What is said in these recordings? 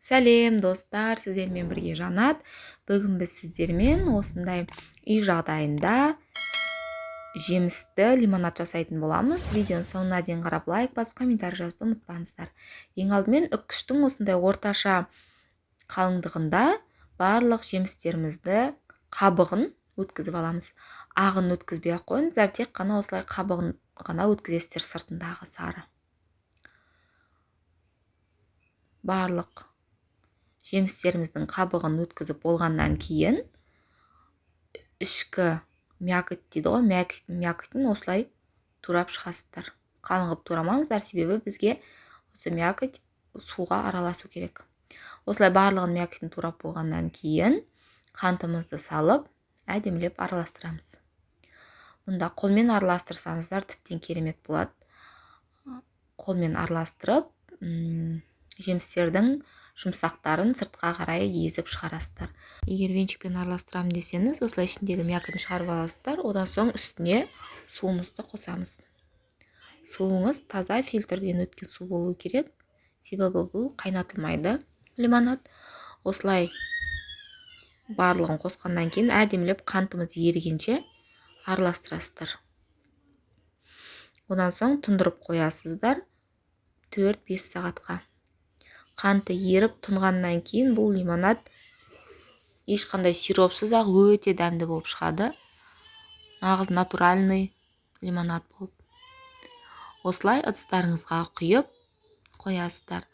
Сәлем достар, сіздермен бірге Жанат. Бүгін біз сіздермен осындай үй жағдайында жемісті лимонад жасайтын боламыз. Видеоның соңына дейін қарап лайк басып комментарий жазуды ұмытпаңыздар. Ең алдымен үккіштің осындай орташа қалыңдығында барлық жемістерімізді қабығын өткізіп аламыз. Ағын өткізбей ақ қойыңыздар, тек қана осылай қабығын ғана өткізесіздер, сыртындағы сары. Барлық жемістеріміздің қабығын өткізіп болғаннан кейін ішкі мякоть дейді ғой, мякотьін осылай турап шығасыздар. Қалың қылып турамаңыздар, себебі бізге осы мякоть суға араласу керек. Осылай барлығын мякотьін турап болғаннан кейін қантымызды салып әдемілеп араластырамыз. Мұнда қолмен араластырсаңыздар тіптен керемет болады. Қолмен араластырып жемістердің жұмсақтарын сыртқа қарай езіп шығарасыздар. Егер венчикпен араластырамын десеңіз, осылай ішіндегі мякотьін шығарып аласыздар. Одан соң үстіне суымызды қосамыз. Суыңыз таза фильтрден өткен су болу керек, себебі бұл қайнатылмайды лимонад. Осылай барлығын қосқаннан кейін әдемілеп қантымыз ерігенше араластырасыздар. Одан соң тұндырып қоясыздар 4-5 сағатқа. Қанты еріп тұнғаннан кейін бұл лимонад ешқандай сиропсыз ақ өте дәмді болып шығады. Нағыз натуральный лимонад болып. Осылай ыдыстарыңызға құйып қоясыздар.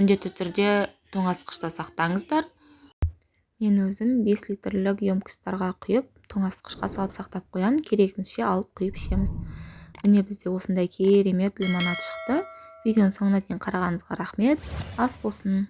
Міндетті түрде тоңазытқышта сақтаңыздар. Мен өзім 5 литрлік емкосттарға құйып, тоңазытқышқа салып сақтап қоямын. Керегімізше алып құйып ішеміз. Міне бізде осындай керемет лимонад шықты. Видеоның соңына дейін қарағаныңызға рахмет. Ас болсын.